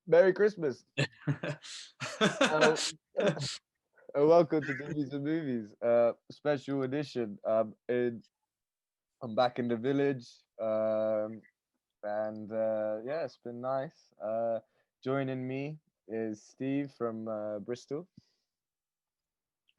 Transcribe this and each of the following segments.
Merry Christmas. Uh, welcome to Doobies and Movies. Special edition. I'm back in the village. And yeah, it's been nice. Joining me is Steve from Bristol.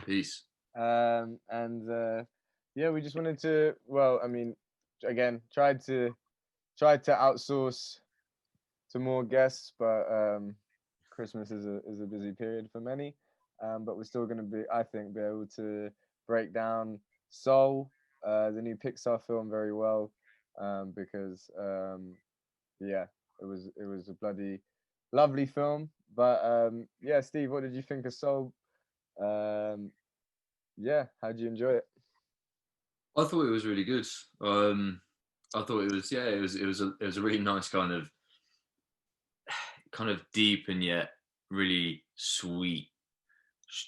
Peace. And yeah, we just wanted to. Well, I mean, again, tried to outsource to more guests, but Christmas is a busy period for many. But we're still going to be, I think, be able to break down Soul, the new Pixar film, very well, because yeah, it was a bloody lovely film. But yeah, Steve, what did you think of Soul? Um, yeah, how did you enjoy it? I thought it was really good. I thought it was it was a really nice kind of deep and yet really sweet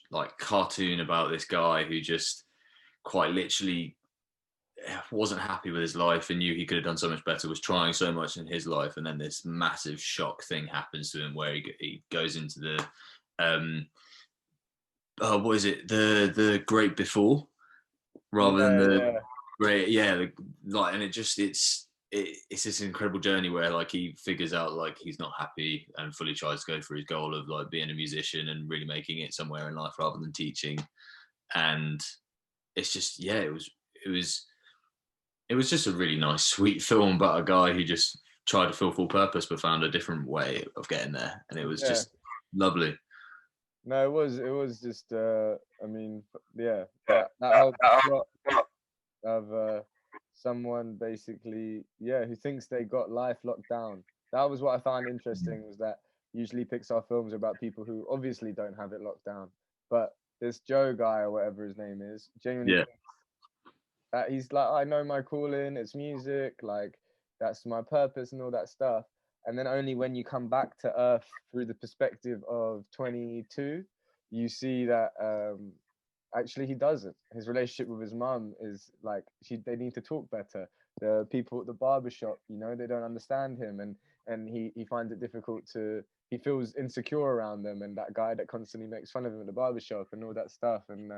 like cartoon about this guy who just quite literally wasn't happy with his life and knew he could have done so much better, was trying so much in his life, and then this massive shock thing happens to him where he goes into the what is it, the great before rather than Yeah, the yeah, great, yeah, like, and it's this incredible journey where like he figures out like he's not happy and fully tries to go for his goal of like being a musician and really making it somewhere in life rather than teaching. And it's just, yeah, it was just a really nice sweet film about a guy who just tried to fulfill purpose but found a different way of getting there, and it was yeah. just lovely. No, it was just I mean, yeah, that whole plot of someone basically, yeah, who thinks they got life locked down. That was what I found interesting, was that usually Pixar films are about people who obviously don't have it locked down, but this Joe guy or whatever his name is genuinely Yeah, thinks that he's like, I know my calling, it's music, like that's my purpose and all that stuff. And then only when you come back to Earth through the perspective of 22, you see that actually he doesn't. His relationship with his mum is like, they need to talk better. The people at the barber shop, they don't understand him, and he finds it difficult to. He feels insecure around them, and that guy that constantly makes fun of him at the barber shop and all that stuff. And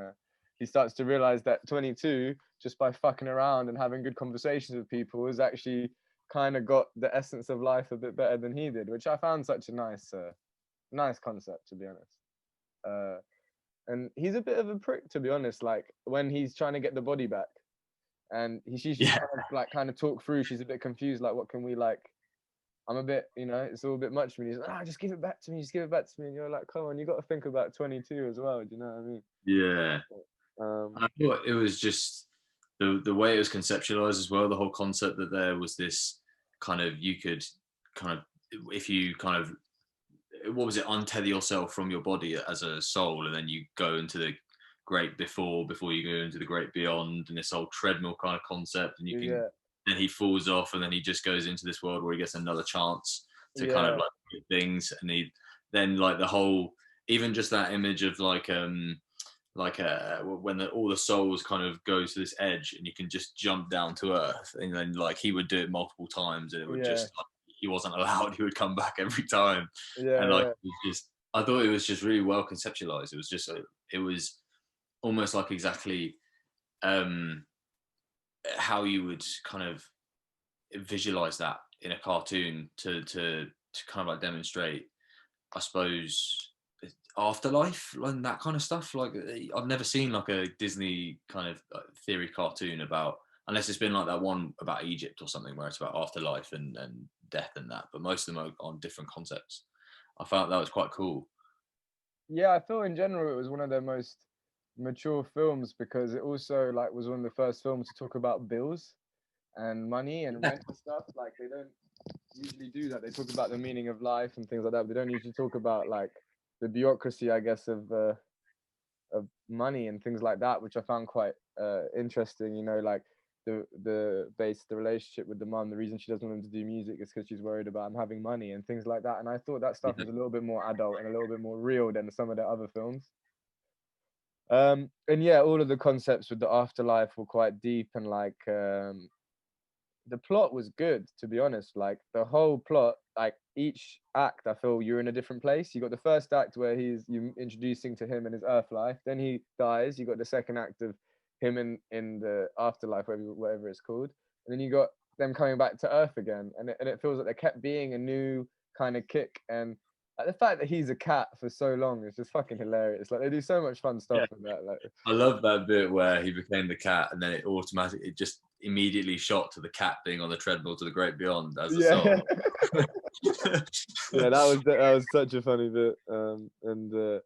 he starts to realize that 22, just by fucking around and having good conversations with people, has actually kind of got the essence of life a bit better than he did, which I found such a nice concept, to be honest. Uh, and he's a bit of a prick, to be honest. Like when he's trying to get the body back, and she's just yeah, kind of talk through. She's a bit confused, like, what can we like? I'm a bit, it's all a bit much for me. He's like, just give it back to me, just give it back to me. And you're like, come on, you got to think about 22 as well. Do you know what I mean? yeah. Um, I thought it was just the way it was conceptualized as well. The whole concept that there was this kind of, you could kind of, if you kind of, what was it, untether yourself from your body as a soul, and then you go into the great before you go into the great beyond, and this whole treadmill kind of concept, and you can, yeah, then he falls off, and then he just goes into this world where he gets another chance to kind of yeah, like do things, and he then like the whole, even just that image of like when all the souls kind of go to this edge and you can just jump down to earth, and then like he would do it multiple times and it would yeah, just like, he wasn't allowed, he would come back every time. And yeah, like yeah, it was just, I thought it was just really well conceptualized. It was just it was almost like exactly um how you would kind of visualize that in a cartoon to kind of like demonstrate, I suppose, afterlife and that kind of stuff. Like I've never seen like a Disney kind of theory cartoon about, unless it's been like that one about Egypt or something where it's about afterlife and death and that. But most of them are on different concepts. I found that was quite cool. yeah. I feel in general it was one of their most mature films, because it also like was one of the first films to talk about bills and money and Yeah, rent and stuff. Like they don't usually do that. They talk about the meaning of life and things like that. But they don't usually talk about like the bureaucracy, I guess, of money and things like that, which I found quite interesting. Like the relationship with the mum. The reason she doesn't want him to do music is because she's worried about him having money and things like that. And I thought that stuff yeah, was a little bit more adult and a little bit more real than some of the other films. And yeah, all of the concepts with the afterlife were quite deep, and like the plot was good, to be honest. Like the whole plot, like each act, I feel you're in a different place. You got the first act where he's you introducing to him in his earth life. Then he dies. You got the second act of him in the afterlife, whatever it's called. And then you got them coming back to earth again, and it feels like they kept being a new kind of kick. And like, the fact that he's a cat for so long is just fucking hilarious. Like they do so much fun stuff Yeah. with that. Like I love that bit where he became the cat, and then it just immediately shot to the cat being on the treadmill to the great beyond as a yeah. song. Yeah, that was such a funny bit. And the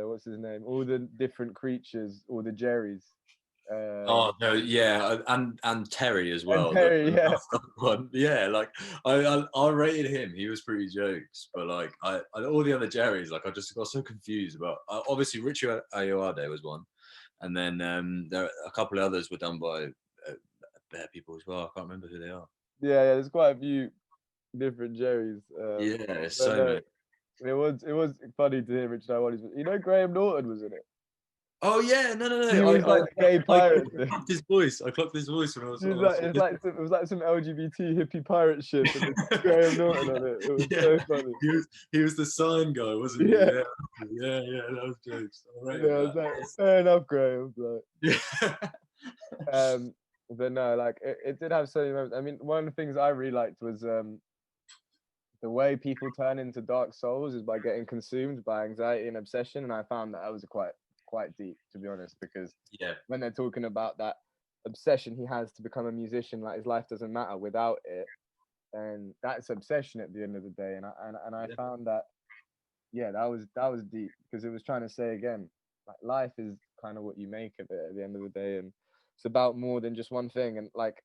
what's his name? All the different creatures, all the Jerrys. Oh no, yeah, and Terry as And well. Terry, The yeah. last one, yeah. Like I rated him. He was pretty jokes, but like all the other Jerrys, like I just got so confused about. Obviously, Richie Ayoade was one, and then there a couple of others were done by bear people as well. I can't remember who they are. Yeah, there's quite a few different Jerrys. Yeah, it's But so no, many. it was funny to hear Richard Ayoade's. You know, Graham Norton was in it. Oh yeah, no. He was like the gay I pirate thing. clocked his voice. I clocked his voice when I was. He was like, it was like some LGBT hippie pirate ship, and it's Graham Norton on it. It was Yeah, so funny. he was the sign guy, wasn't he? Yeah, Yeah, that was jokes. I yeah. rated I was that. like, fair enough, Graham. Like, Yeah. but no, like it did have so many moments. I mean, one of the things I really liked was the way people turn into dark souls is by getting consumed by anxiety and obsession, and I found that was quite deep, to be honest, because Yeah. when they're talking about that obsession he has to become a musician, like his life doesn't matter without it, and that's obsession at the end of the day. And I found that, yeah, that was deep, because it was trying to say again, like life is kind of what you make of it at the end of the day, and it's about more than just one thing. And like,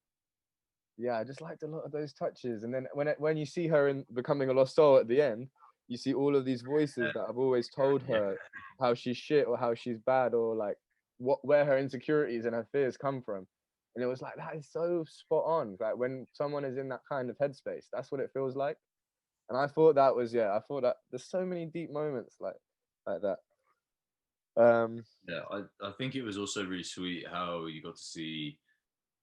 yeah, I just liked a lot of those touches. And then when you see her in becoming a lost soul at the end, you see all of these voices that have always told Yeah. her how she's shit or how she's bad, or like where her insecurities and her fears come from. And it was like, that is so spot on. Like when someone is in that kind of headspace, that's what it feels like. And I thought that was, yeah, I thought that there's so many deep moments like that. Yeah, I think it was also really sweet how you got to see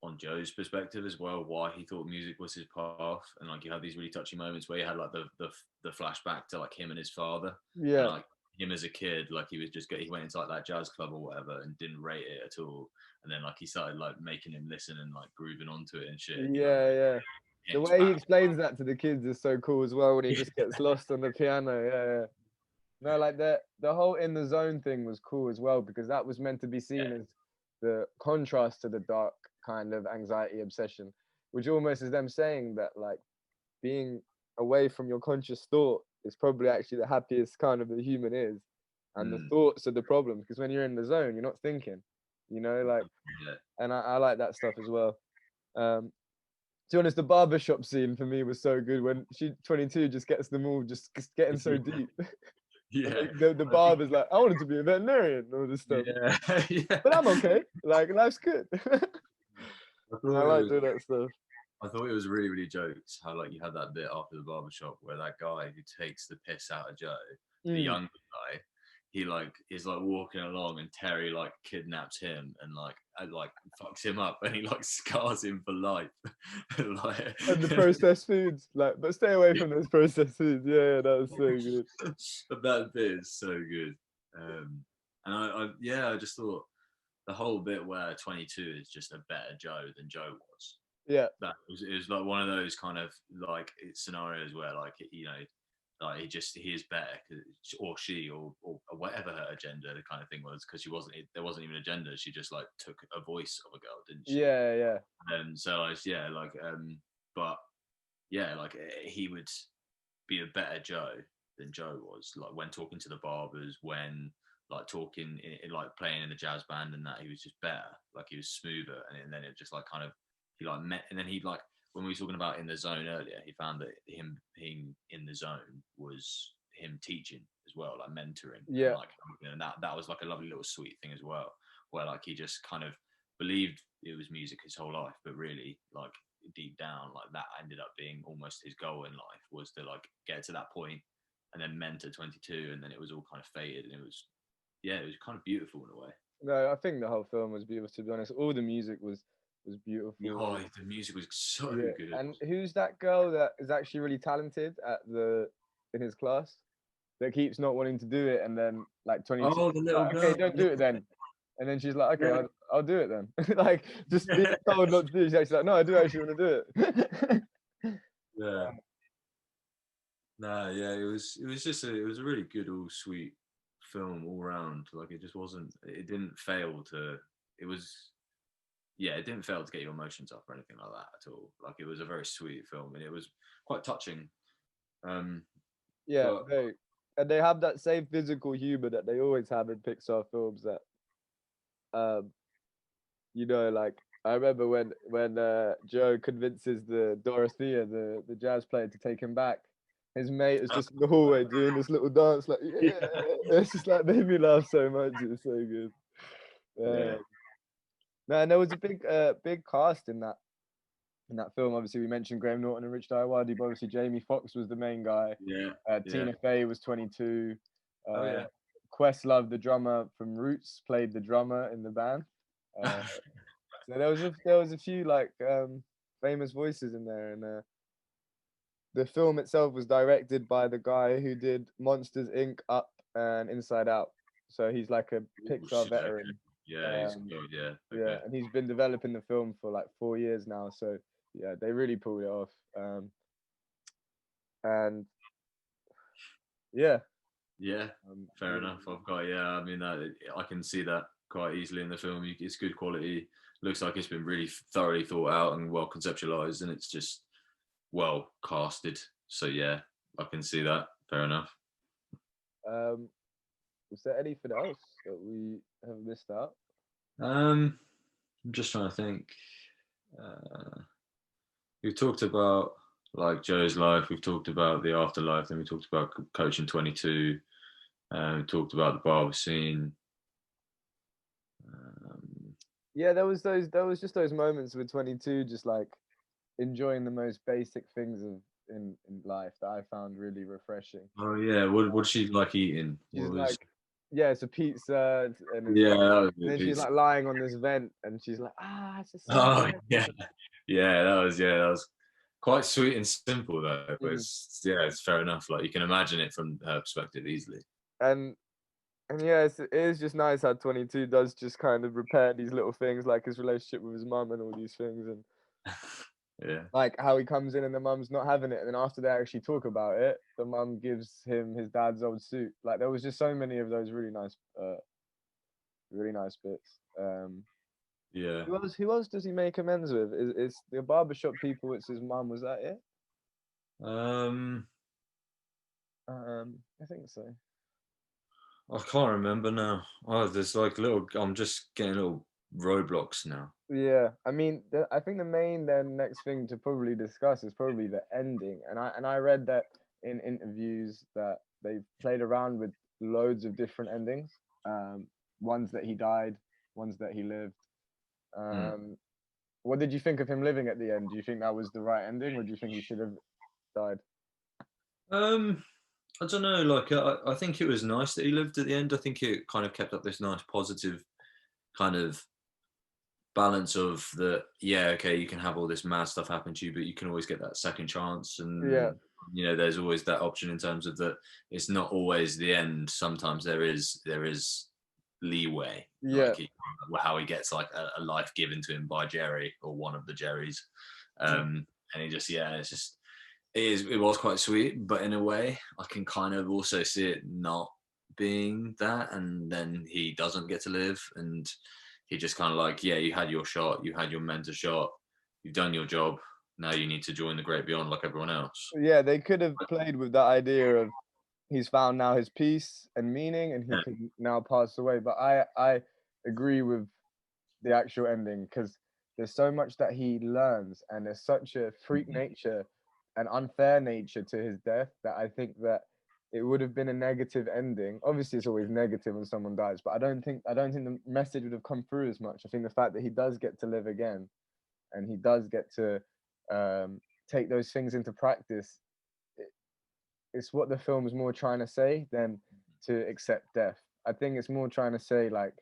on Joe's perspective as well why he thought music was his path, and like you had these really touching moments where you had like the flashback to like him and his father, and Yeah, like him as a kid, like he was just he went into like that jazz club or whatever and didn't rate it at all, and then like he started like making him listen and like grooving onto it and shit, and he like yeah. The came way he back. explains that to the kids is so cool as well, when he just gets lost on the piano. Yeah. No, like the whole in the zone thing was cool as well, because that was meant to be Yeah, seen as the contrast to the dark kind of anxiety obsession, which almost is them saying that like being away from your conscious thought is probably actually the happiest kind of a human is, and the mm, thoughts are the problem, because when you're in the zone, you're not thinking, like, yeah, and I like that stuff as well. To be honest, the barbershop scene for me was so good when she 22 just gets them all just getting so deep. And yeah. the I think, barber's like, I wanted to be a veterinarian, all this stuff. yeah, yeah. But I'm okay. Like, life's good. I And I thought it like was doing that stuff. I thought it was really, really jokes how like you had that bit after the barbershop where that guy who takes the piss out of Joe, the Mm. young guy, he like is like walking along and Terry like kidnaps him and like fucks him up and he like scars him for life. Like, And the processed foods, like, but stay away from those processed foods. Yeah, that was so good. but that bit is so good. And I just thought the whole bit where 22 is just a better Joe than Joe was. Yeah, It was like one of those kind of like scenarios where like like he is better or she or whatever her agenda the kind of thing was, because there wasn't even a gender, she just like took a voice of a girl, didn't she? yeah. So I yeah like but yeah like he would be a better Joe than Joe was, like when talking to the barbers, when like talking in like playing in the jazz band and that, he was just better, like he was smoother, and then it just like kind of he like met, and then he like when we were talking about in the zone earlier, he found that him being in the zone was him teaching as well, like mentoring, and Yeah. like and that was like a lovely little sweet thing as well, where like he just kind of believed it was music his whole life, but really like deep down like that ended up being almost his goal in life, was to like get to that point and then mentor 22, and then it was all kind of faded, and it was kind of beautiful in a way. No, I think the whole film was beautiful, to be honest. All the music was was beautiful. Oh, the music was so Yeah, good. and who's that girl that is actually really talented at in his class that keeps not wanting to do it, and then like 22, Oh, the little like, okay, girl. don't do it then, and then she's like, okay, Yeah. I'll do it then, like just being told not to do it. She's actually like, no, I do actually want to do it. Yeah. No, yeah, it was just it was a really good, all sweet film all round. Like it just wasn't, it didn't fail to, it was, yeah, it didn't fail to get your emotions up or anything like that at all. Like it was a very sweet film and it was quite touching. Um, Yeah, but and they have that same physical humor that they always have in Pixar films. That um, like I remember when Joe convinces the Dorothea, the jazz player, to take him back. His mate is just in the hallway doing this little dance, like yeah. yeah, It's just like made me laugh so much. It was so good. yeah, Man, there was a big cast in that film. Obviously, we mentioned Graham Norton and Rich Daiwadi, but obviously Jamie Foxx was the main guy. yeah, yeah. Tina Fey was 22. Oh Uh, yeah. Questlove, the drummer from Roots, played the drummer in the band. Uh, so there was a few like famous voices in there, and the film itself was directed by the guy who did Monsters Inc., Up, and Inside Out. So he's like a Ooh, Pixar shit, okay. veteran. Yeah, he's Um, good. Yeah, yeah, okay. and he's been developing the film for like 4 years now. So yeah, they really pulled it off. And yeah, Yeah, fair yeah, enough. I've got, yeah. I mean, I can see that quite easily in the film. It's good quality. Looks like it's been really thoroughly thought out and well conceptualized, and it's just well casted. So yeah, I can see that. Fair enough. um, was there anything else that we have missed out? I'm just trying to think. We've talked about like Joe's life. We've talked about the afterlife. Then we talked about coaching 22. We talked about the barber scene. Um, Yeah, there was just those moments with 22, just like enjoying the most basic things in life that I found really refreshing. oh yeah, what did she like eating? She's What was? like, yeah, it's a pizza, and it's Yeah, like, that was and good then she's pizza. like lying on this vent, and she's like, it's a Oh cigarette. yeah, yeah, that was quite sweet and simple though. But Mm. it's yeah, it's fair enough. Like you can imagine it from her perspective easily. And and yeah, it is just nice how 22 does just kind of repair these little things, like his relationship with his mum and all these things, and Yeah, like how he comes in and the mum's not having it, and then after they actually talk about it, the mum gives him his dad's old suit. Like there was just so many of those really nice bits. yeah. Who else does he make amends with? Is the barbershop people? It's his mum. Was that it? Um, I think so. I can't remember now. Oh, there's like little. I'm just getting little roadblocks now. Yeah, I mean, I think the main then next thing to probably discuss is probably the ending, and I read that in interviews that they've played around with loads of different endings, um, ones that he died, ones that he lived. Hmm. Um, what did you think of him living at the end? Do you think that was the right ending, or do you think he should have died? Um, I don't know. Like, I think it was nice that he lived at the end. I think it kind of kept up this nice positive kind of balance of the yeah, okay, you can have all this mad stuff happen to you, but you can always get that second chance, Yeah, and there's always that option in terms of that it's not always the end. Sometimes there is leeway, yeah, like how he gets like a life given to him by Jerry or one of the Jerrys, mm, and he just yeah, it's just it was quite sweet, but in a way, I can kind of also see it not being that, and then he doesn't get to live, and he just kind of like, yeah, you had your shot, you had your mentor shot, you've done your job. Now you need to join the great beyond like everyone else. yeah. They could have played with that idea of he's found now his peace and meaning, and he Yeah. can now pass away. But I agree with the actual ending because there's so much that he learns, and there's such a freak nature and unfair nature to his death that I think that it would have been a negative ending. Obviously, it's always negative when someone dies, but I don't think the message would have come through as much. I think the fact that he does get to live again and he does get to take those things into practice, it's what the film's more trying to say than to accept death. I think it's more trying to say like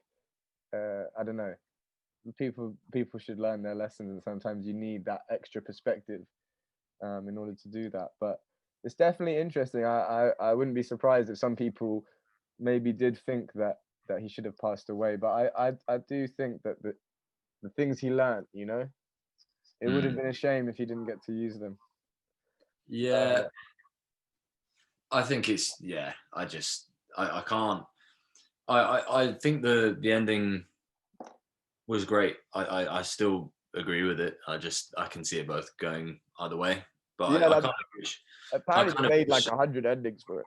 I don't know, people should learn their lessons, and sometimes you need that extra perspective in order to do that. But it's definitely interesting. I wouldn't be surprised if some people maybe did think that he should have passed away. But I do think that the things he learned, it would have been a shame if he didn't get to use them. Yeah, I think it's I can't. I think the ending was great. I still agree with it. I can see it both going either way. But Yeah, I kind of wish. apparently kind they of made wish- like 100 endings for it.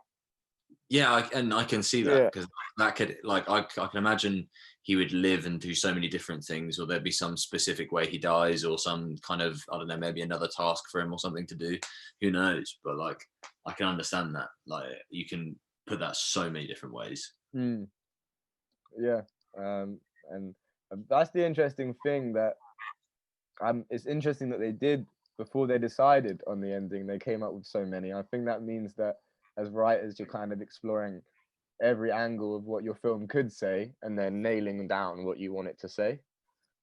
Yeah, and I can see that Yeah. because that could I can imagine he would live and do so many different things, or there'd be some specific way he dies, or some kind of, I don't know, maybe another task for him or something to do. Who knows? But like, I can understand that. Like, you can put that so many different ways. Yeah, and that's the interesting thing that it's interesting that they did before they decided on the ending. They came up with so many. I think that means that as writers, you're kind of exploring every angle of what your film could say, and then nailing down what you want it to say.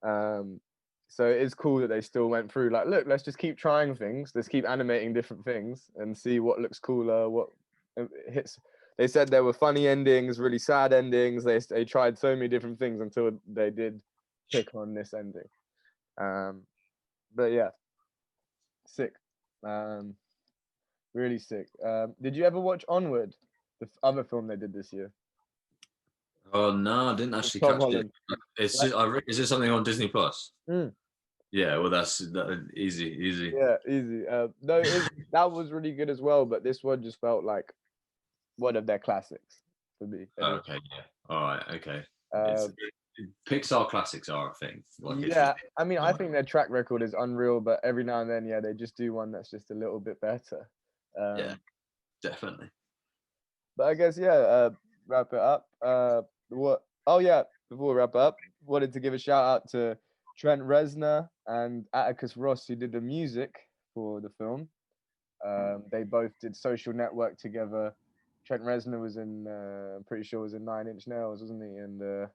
So it is cool that they still went through like, look, let's just keep trying things. Let's keep animating different things and see what looks cooler, what hits. They said there were funny endings, really sad endings. They tried so many different things until they did pick on this ending. But yeah, sick. Really sick. Did you ever watch Onward, the other film they did this year? Oh no, I didn't With actually Tom catch it. Holland. It's Like, just, is it something on Disney Plus? mm, Yeah, well, that's easy. yeah, easy. No, that was really good as well, but this one just felt like one of their classics for me. Oh, Anyway. okay, yeah, all right, okay. Uh, Pixar classics are a thing. Like, it's yeah, just I mean, I think their track record is unreal, but every now and then, yeah, they just do one that's just a little bit better. yeah, definitely. But I guess, yeah, wrap it up. What? Oh yeah, before we wrap up, wanted to give a shout out to Trent Reznor and Atticus Ross, who did the music for the film. They both did Social Network together. Trent Reznor was in, I'm pretty sure, was in Nine Inch Nails, wasn't he? And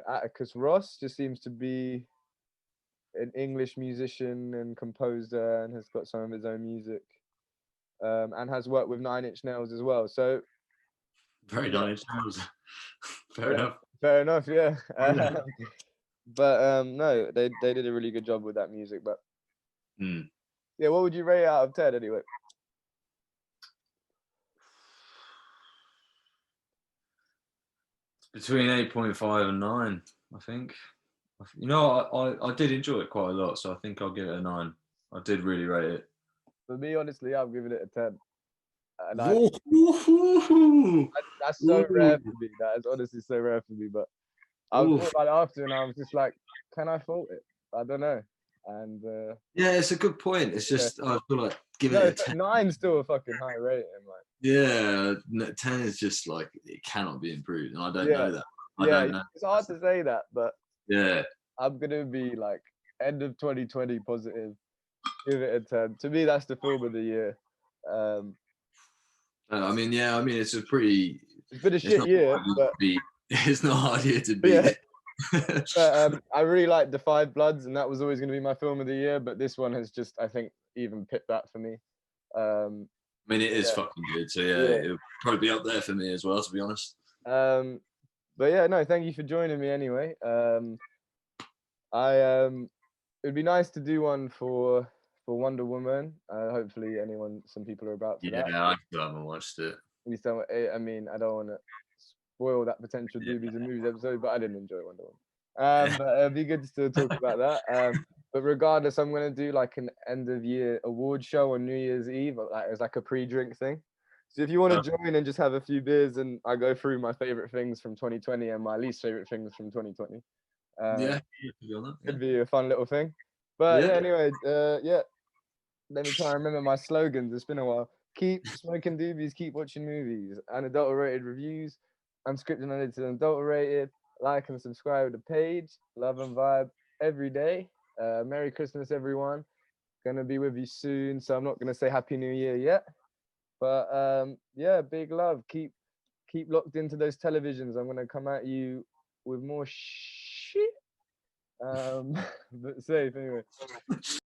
Atticus Ross just seems to be an English musician and composer, and has got some of his own music, and has worked with Nine Inch Nails as well. So Very yeah, nice. Fair yeah, enough. fair enough. Yeah, but no, they did a really good job with that music. But yeah, what would you rate it out of 10 anyway? Between 8.5 and 9, I think. You know, I did enjoy it quite a lot, so I think I'll give it a 9. I did really rate it. For me, honestly, I'm giving it a 10. And that's so rare Ooh. for me. That is honestly so rare for me. But I Ooh. thought about it after, and I was just like, can I fault it? I don't know. And Yeah, it's a good point. It's just, I feel like giving no, it a 10. 9's still a fucking high rating. Like, Yeah, 10 is just like, it cannot be improved, and I don't yeah, know that. I yeah, don't know. it's hard to say that, but Yeah. I'm gonna be like end of 2020 positive. Give it a 10. To me, that's the film of the year. I mean, yeah, I mean, it's a pretty. It's been a It's shit not year, hard to but beat. It's not hard here to yeah. beat. But I really like The Five Bloods, and that was always going to be my film of the year. But this one has just, I think, even picked that for me. I mean, it is Yeah, fucking good. So yeah, yeah. it'll probably be up there for me as well, to be honest. But yeah, no, thank you for joining me anyway. It'd be nice to do one for Wonder Woman. Hopefully, some people are about for Yeah, that. I still haven't watched it. We still, I mean, I don't want to spoil that potential Doobies and Movies episode, but I didn't enjoy Wonder Woman. Yeah. But it'd be good to still talk about that. But regardless, I'm gonna do like an end of year award show on New Year's Eve, like as like a pre-drink thing. So if you want to join and just have a few beers, and I go through my favorite things from 2020 and my least favorite things from 2020. Yeah, to be honest, yeah. Could be a fun little thing. But yeah, anyway, yeah. Let me try and remember my slogans. It's been a while. Keep smoking doobies, keep watching movies, unadulterated reviews, unscripted, unedited, unadulterated. Like and subscribe to the page. Love and vibe every day. Merry Christmas, everyone. Gonna be with you soon, so I'm not gonna say Happy New Year yet. But yeah, big love. Keep locked into those televisions. I'm gonna come at you with more shit. But safe anyway.